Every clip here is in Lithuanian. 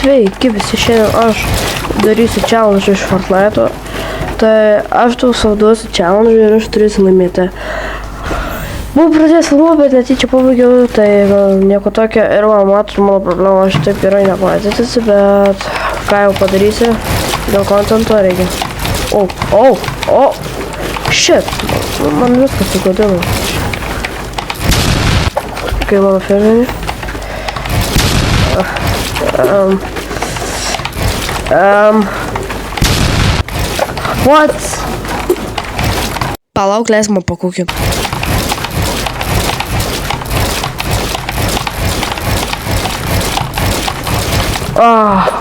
Sveiki visi, šiandien aš darysiu challenge iš Fortnite'o. Tai aš tau sauduosiu challenge ir aš turėsiu laimėti. Buvau pradėjęs filmuoti, bet netyčia pabaigiau, tai nieko tokio. Ir man matot, mano problema, aš taip gerai nepatytis, bet ką jau padarysi, dėl kontento reikia. Shit, man viskas sugadino. Kai mano firminį. What? Palauk, leis man pakūkint.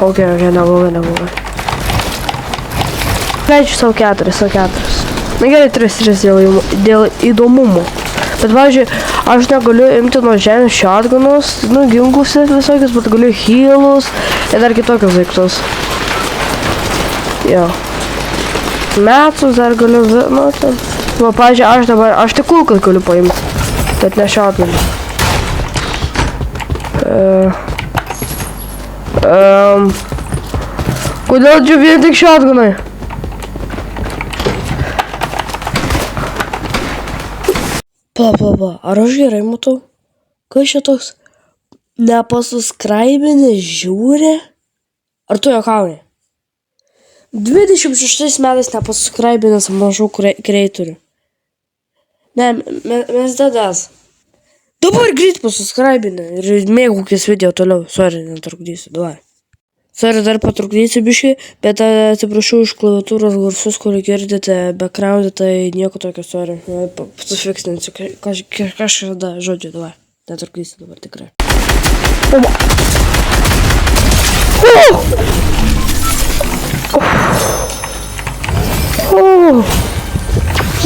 Ok, neblogai. Leidžiu savo 4. Na gerai, 3 dėl įdomumo. Bet, pavyzdžiui, aš negaliu imti nuo žemės shotgunus, ginklus visokius, bet galiu healus ir dar kitokius daiktus. Jo. Metsus dar galiu, pavyzdžiui, aš tik kulkas galiu paimti, bet ne shotgunus. Kodėl čia vien tik shotgunai? Ar aš gerai matau? Kas čia toks nepasuskraibinė žiūri? Ar tu juokauji? 26 metais nepasuskraibinęs mažų kreitorių. Ne, mes dadas. Dabar greit pasuskraibinę ir mėgaukis video toliau. Sorry, netrukdysiu, davai. Sorry, dar patrukdysiu biškį, bet atsiprašau iš klaviatūros garsus, kurį girdite background'e, tai nieko tokio, sorry. Sufiksninsiu, kažkada, žodžiu, davai. Netrukdysiu dabar tikrai.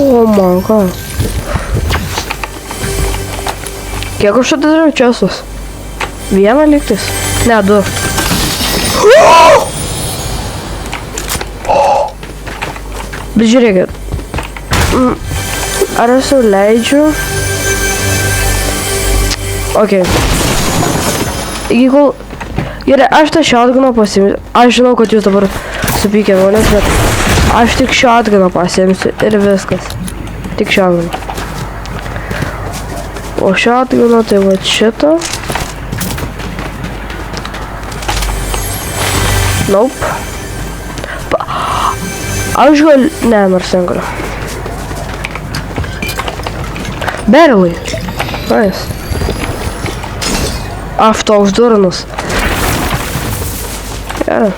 Oh my god. Kiek aš čia dariau čiasus? Vieną lygtis? Ne, 2. Bet žiūrėkit. Ar aš sau leidžiu? Ok. Iki kol... Gerai, aš tą shotguną pasiimsiu. Aš žinau, kad jūs dabar supykė manęs, bet aš tik shotguną pasiimsiu ir viskas. Tik shotguną. O shotguną tai va šito. Nope. Aš galiu... Ne, nors negaliu. Barely. Nice. Aš toks durnas. Gerai.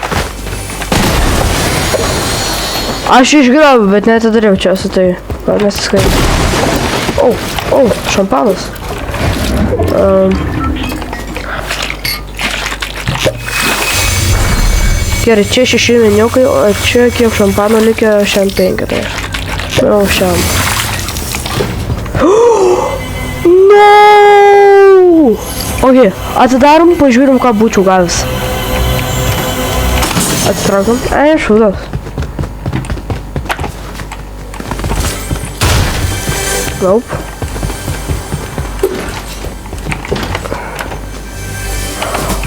Aš išgraubiu, bet netadariau čia su tai. Gal nesiskaitau. Šampanas. Gerai, čia 6 meniukai, o čia kiek šampano likę, šiam 5, tai manau šiam. No! Ok, atidarom, pažiūrim, ką būčiau gavęs. Atsitraukom. Šūdas. Nope.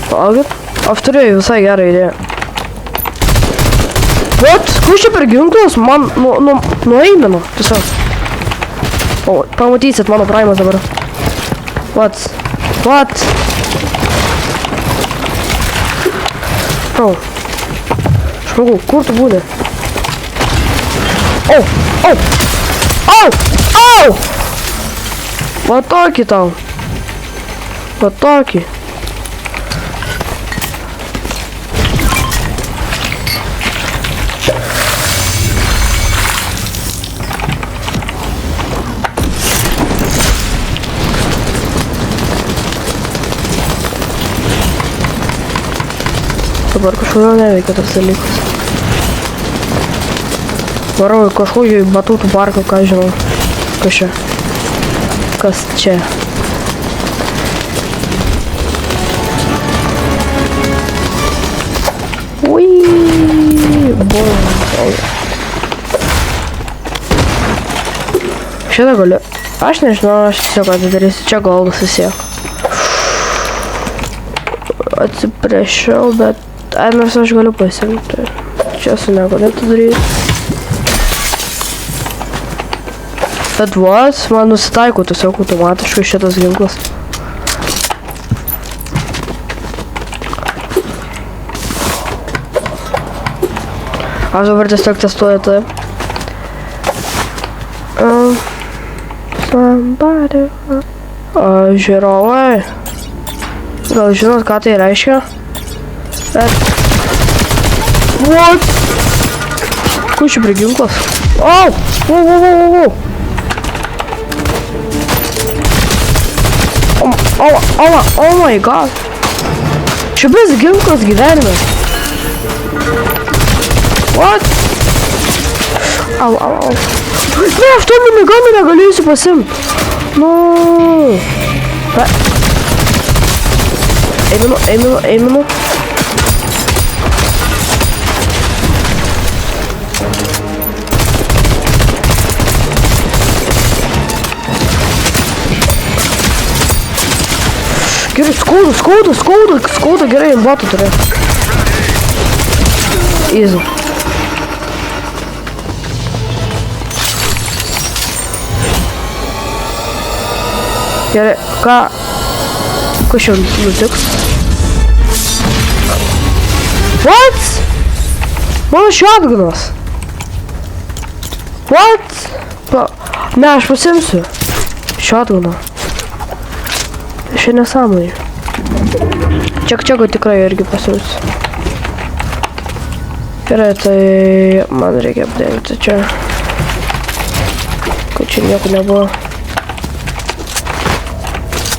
Palaukit. Aš turėjau visai gerą idėją. What? Kur čia per ginklus? Man nueimino. Tiesiog. Pamatysit mano praimas dabar. What? Žmogau, kur tu būni? Va tokį tau. Va tokį. Dabar kažkodėl neveikia tas dalykas. Varau į kažkokį batutų parką, ką žinau. Kas čia? Šitą galiu. Aš nežinau, aš tiesiog atidarysiu. Čia goldas vis tiek. Atsiprašau, bet Ai, nors aš galiu pasimti. Čia su negalėtų daryti. Bet vos, man nusitaiko tiesiog automatiškai šitas ginklas. Aš dabar tiesiog testuoju tai. Žiūrovai. Gal žinot, ką tai reiškia? What? Kur čia priginklas? Oh my god. Čia bez ginklas gyvenime. What? Au. Ne, aš to miniganą negalėsiu pasimt. No. Eiminu. Gerai, skauda, gerai, imbatą turiu. Easy. Gerai, Kas čia nutiks? What? Mano shotgunas. What? Ne, aš pasimsiu. Shotguną. Čia nesąmonė. Čekčeko tikrai irgi pasimsiu. Gerai, tai man reikia apdengti čia. Kad čia nieko nebuvo.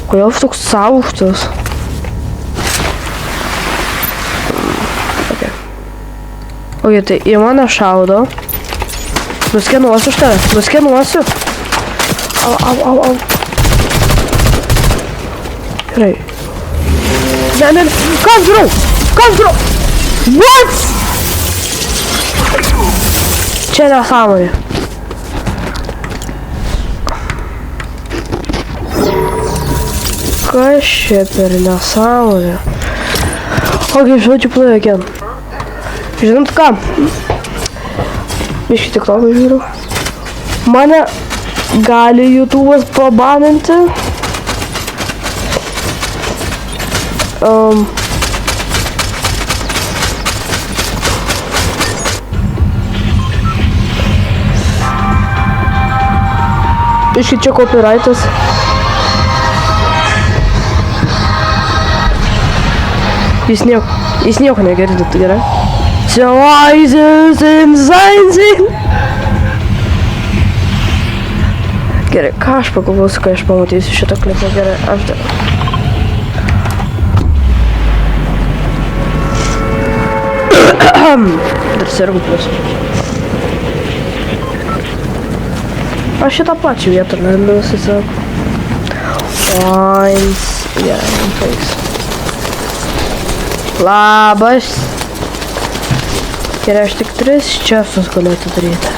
Kodėl toks aukštas? Ok, tai į mane šaudo. Nuskenuosiu aš tave. Nuskenuosiu. Au. Gerai. Ne. Kas darau? What? Čia nesąmonė. Kas čia per nesąmonė? Ok, žodžiu, play again. Žinot ką? Biškį TikToką žiūriu. Mane gali YouTube'as pabaninti. Biškį čia copyrightas. Jis nieko negirdit, gerai? Gerai, ką aš pagalvosiu, kai aš pamatysiu šitą klipą, gerai, aš dar. Dar sergu plus. Aš šitą pačią vietą, nusisako. Lines, gerai, man paiks. Labas. Gerai, aš tik 3 česus galėtų daryti.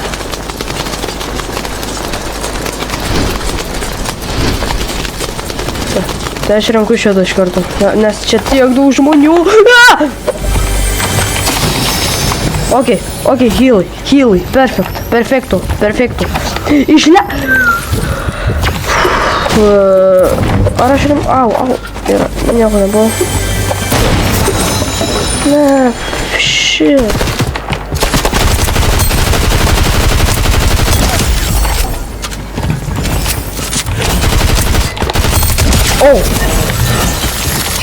Tai aš renku šitą iš karto, nes čia tiek daug žmonių. Ok, healai, perfecto. Ar aš rem... Au, yra, nieko nebuvo. Ne, shit.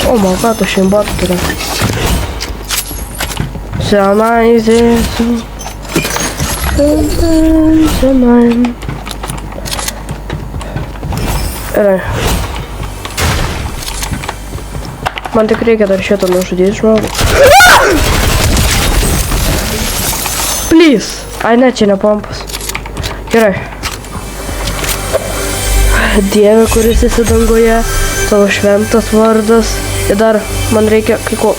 Oh my god, aš jam batų turiu. Senai. Gerai. Man tik reikia dar šitą nužudyti žmogų. Please. Ai ne, čia ne pompas. Gerai. Dieve, kuris esi dangoje, tavo šventas vardas. Ir dar man reikia kai ko.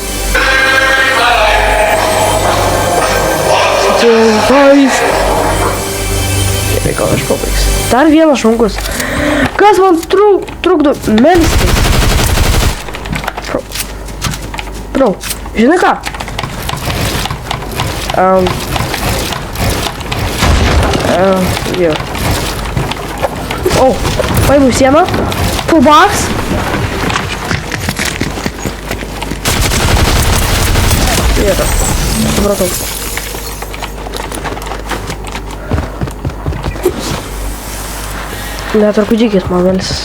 Gerai, gal aš pabaigsiu. Dar vienas žmogus. Kas man trukdo melstis? Bro, žinai ką? Jo. O, paimu sieną. Full box. Ir. Supratau. Net ar kūdikis man velsis.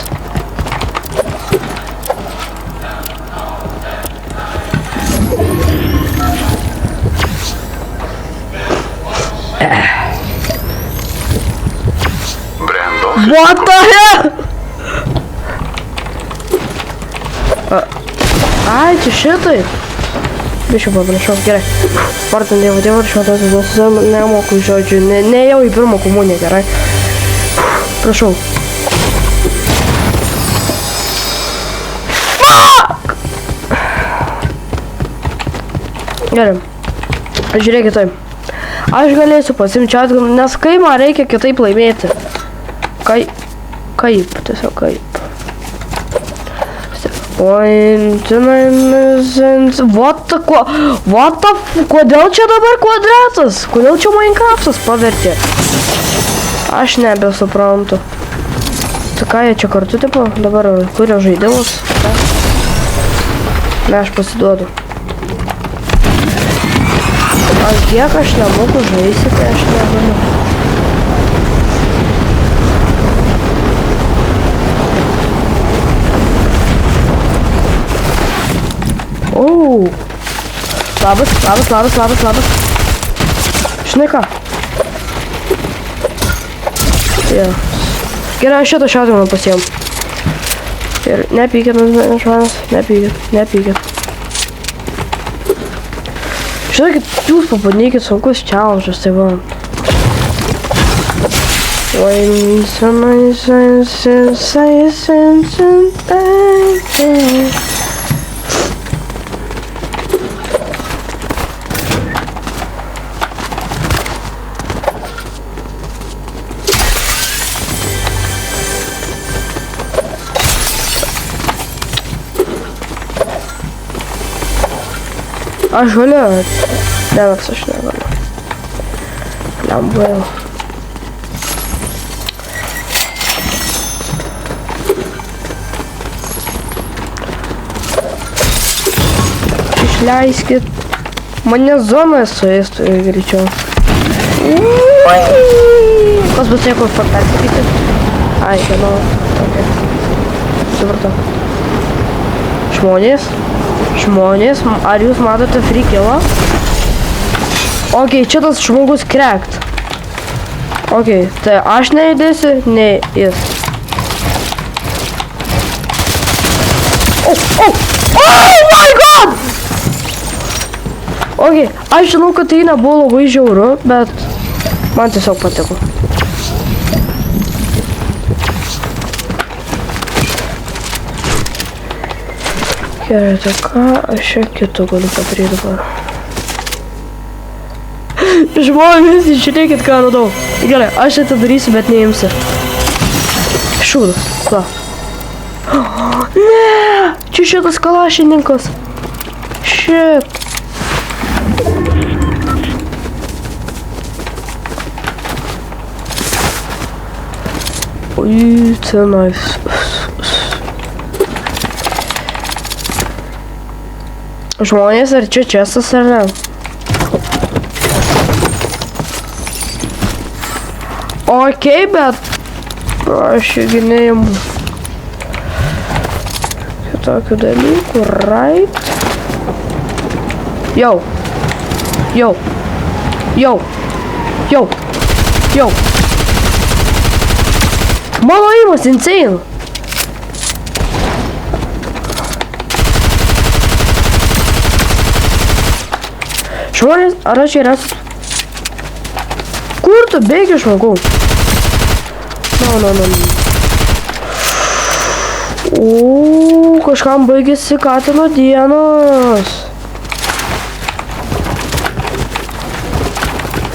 What the hell? Ai, čia šitai. Biškiu paprašau, gerai. Vartant Dievo Tėvą ir Šventosios Dvasios, nemoku žodžių, nejau į pirmą komuniją, gerai. Prašau. Gerai. Žiūrėkit taip. Aš galėsiu pasimti atgal, nes kai man reikia kitaip laimėti. Kaip, tiesiog kaip. Kodėl čia dabar kvadratas? Kodėl čia Minecraftas pavertė? Aš nebesuprantu. Tai ką jie čia kartu tipo? Dabar kuria žaidimus? Ne, aš pasiduodu. Ar kiek aš nemoku žaisti, tai aš negaliu. O, labas. Žinai ką? Gerai, aš šitą šaudimą pasiėmu. Ir nepykit, žmonės, nepykit. Žinokit, jūs pabandykit sunkus challenges, tai va. Aš galiu. Nevaks aš negaliu. Lambojau. Išleiskit. Mane zonoje suėstų greičiau. Kas bus jeigu persikyti? Ai, žinau. Supratau. Žmonės, ar jūs matote free killą? Ok, čia tas žmogus cracked. Ok, tai aš neįdėsiu, nei jis. Oh my god! Ok, aš žinau, kad tai nebuvo labai žiauru, bet man tiesiog patiko. Gerai, tai ką aš čia kito galiu padaryti dabar? Žmonės, žiūrėkit, ką radau. Gerai, aš atidarysiu, bet neimsiu. Šūdas, va. Ne, čia šitas kalašininkas. Shit. Oi, tenais. Žmonės, ar čia čestas ar ne? Ok, bet aš irgi neimu tokių dalykų, right? Jau. Mano įmas insane. Žmonės, ar aš yra? Kur tu bėgi, žmogau? No. O, kažkam baigėsi katino dienos.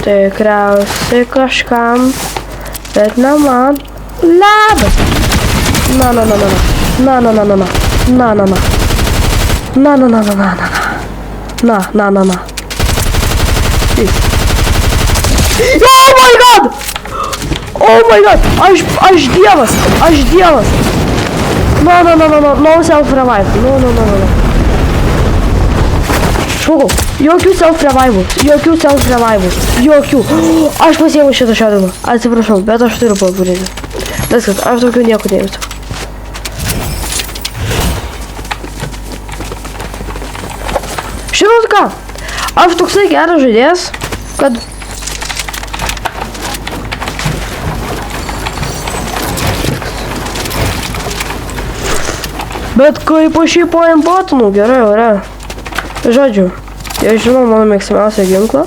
Tikriausiai kažkam, bet ne man. Labas. Na. Oh my god! Oh my god! Aš dievas! Aš dievas! No, no self-revive. No. Šaukau, jokių self-revive. Jokių. Aš pasiėmiau šitą šaudimą. Atsiprašau, bet aš turiu pavaryti. Viskas, aš daugiau nieko neįsiu. Žinot ką? Aš toksai geras žaidėjas, kad... Bet kaip aš jį paimpotinau, gerai, ore. Žodžiu, aš žinau mano mėgstamiausią ginklą.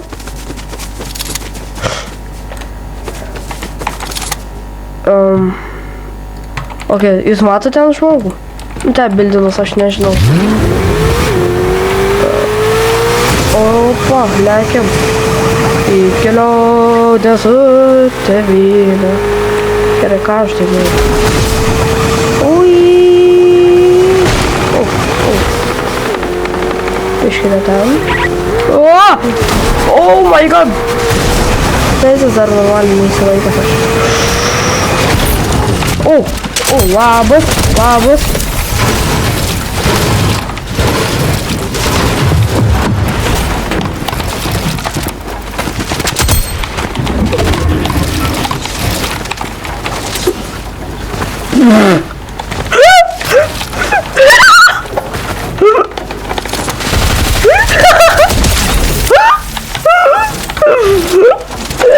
Ok, jūs matote ten žmogų? Taip, bildinas, aš nežinau. Opa, lekiam. Į kelionės tėvynę. Gerai, ką aš tai geriu? Iškėlė ten. Oh my god! Teisės dar normaliai neįsilaikas aš. Labas.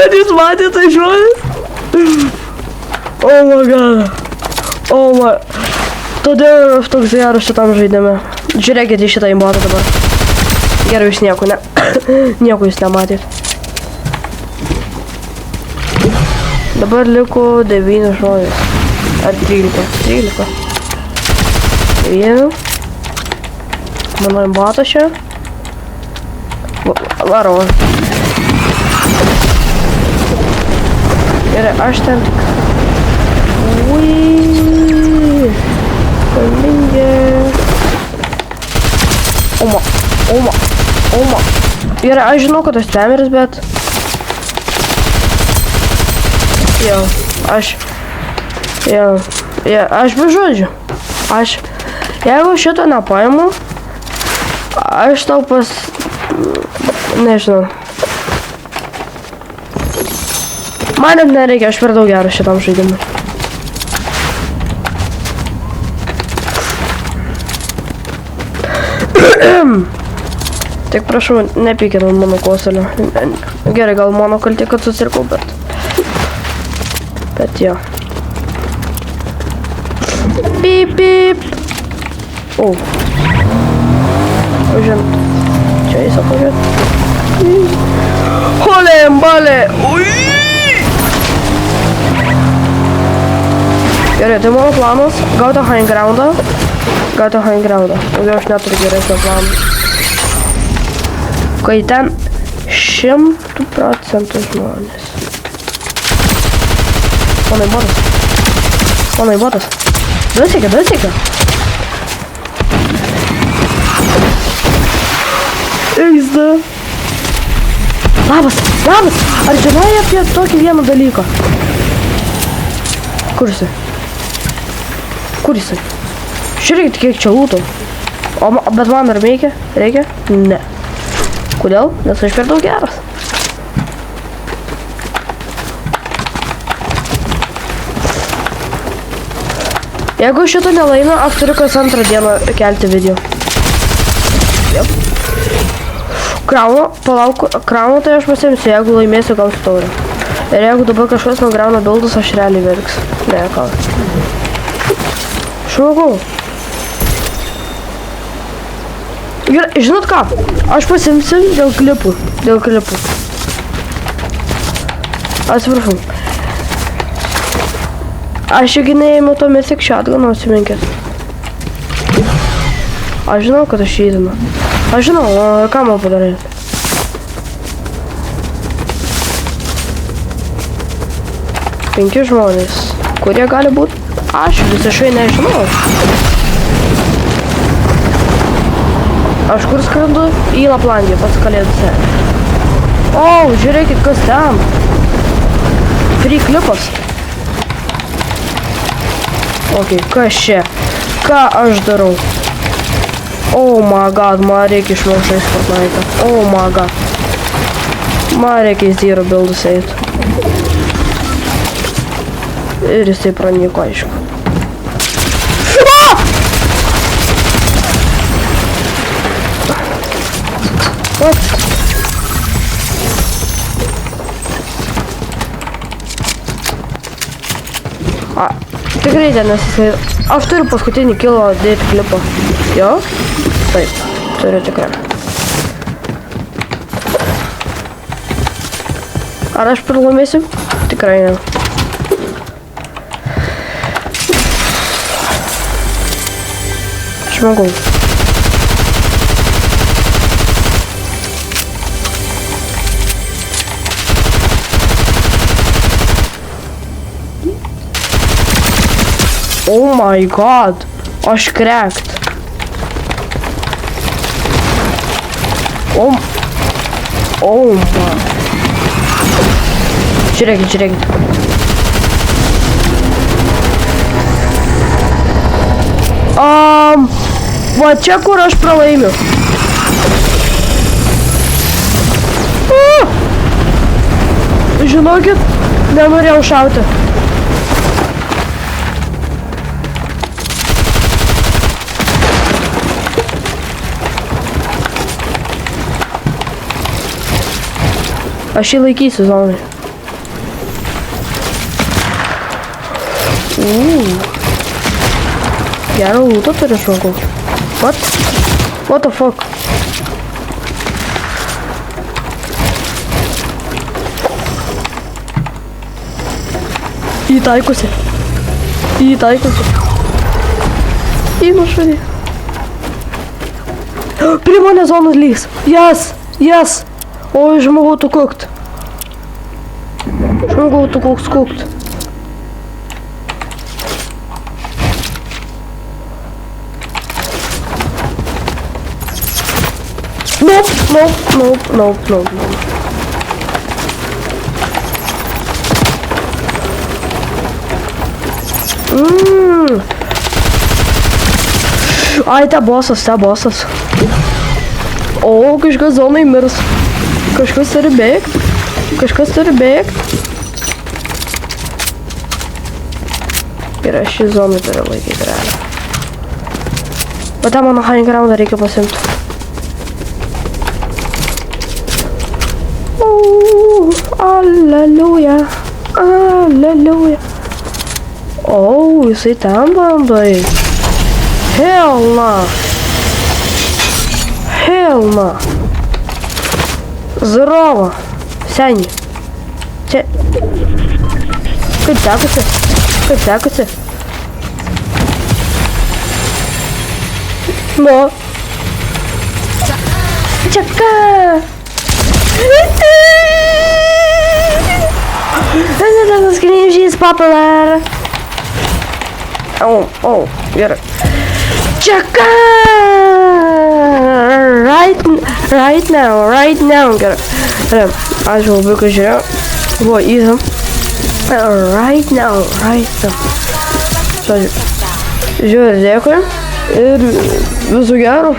Jūs matėte tai žmonės? Oh my god. Todėl aš toks geras šitam žaidime. Žiūrėkite į šitą imbotą dabar. Gerai, jūs nieko jūs nematėt. Dabar liko 9 žmonės. Ar 13. Vienu. Mano imbotas čia. Varo. Gerai, aš ten tik... Kalbingė... Oma. Gerai, aš žinau, kad aš spameris, bet... Aš be žodžių. Jeigu šito nepaimu, aš tau nežinau. Man net nereikia, aš per daug geras šitam žaidimui. Tik prašau, nepykit ant mano kosulio. Gerai, gal mano kaltė, kad susirkau, bet jo. Pip. Užint. Čia jis apvažiuot. Holembale. Gerai, tai mano planas gauti high groundą. Daugiau aš neturiu geresnio plano. Kai ten 100% žmonės. Ponai botas. Dusika. XD. Labas. Ar žinai apie tokį vieną dalyką? Kur jisai? Žiūrėkit, kiek čia lūtų. Bet man ar reikia? Ne. Kodėl? Nes aš per daug geras. Jeigu šito nelaimė, aš turiu kas antrą dieną kelti video. Kraunu tai aš pasiimsiu, jeigu laimėsiu, gausiu taurę. Ir jeigu dabar kažkas nugrauna bildus, aš realiai verksiu. Ne, ką. Šaukau. Gerai, žinot ką? Aš pasiimsiu dėl klipų. Atsiprašau. Aš juk neėmiau to Mythic Shotgun, atsiminkit. Aš žinau, kad aš įdinu. Aš žinau, ką man padaryti. Penki žmonės. Kurie gali būti? Aš visiškai nežinau. Aš kur skrendu? Į Laplandiją, pats Kalėdų senį. O, žiūrėkit, kas ten. Free klipas. Ok, kas čia? Ką aš darau? Oh my god, man reikia išmokti žaisti Fortnite. Oh my god. Man reikia į zero buildus eiti. Ir jisai pranyko, aišku. What? Tikrai ten nesisai. Aš turiu paskutinį kilo dėti klipą. Jo? Taip, turiu tikrai. Ar aš pralaimėsiu? Tikrai ne. Žmogau. Oh my god, aš cracked. Oh my. Žiūrėkit. Va čia kur aš pralaimiu. Žinokit, nenorėjau šauti. Aš jį laikysiu zonai. Gerą lūtą turi žmogau. What? What the fuck? Įtaikusi. Įnušarį. Prie mane zonas lys. Yes. Ой, žmogau, tu kukt. Kukt. Nope. Ai, ta bossas. O, kažkas zonai mirs. Kažkas turi bėgt. Ir aš šį zoną turiu laikyti realiai. Bet tą mano high groundą reikia pasimti. Alleluja. O, jisai ten bando eiti. Hell no. Здорово, Сяни. Kaip sekasi? No. Čaka. This screen is popular. Oh, gerai. Čaka. Right now, gerai. Aš labai ką žiūrėjau. Buvo easy. Right now. Žiūrėjau, dėkui. Ir visų gerų.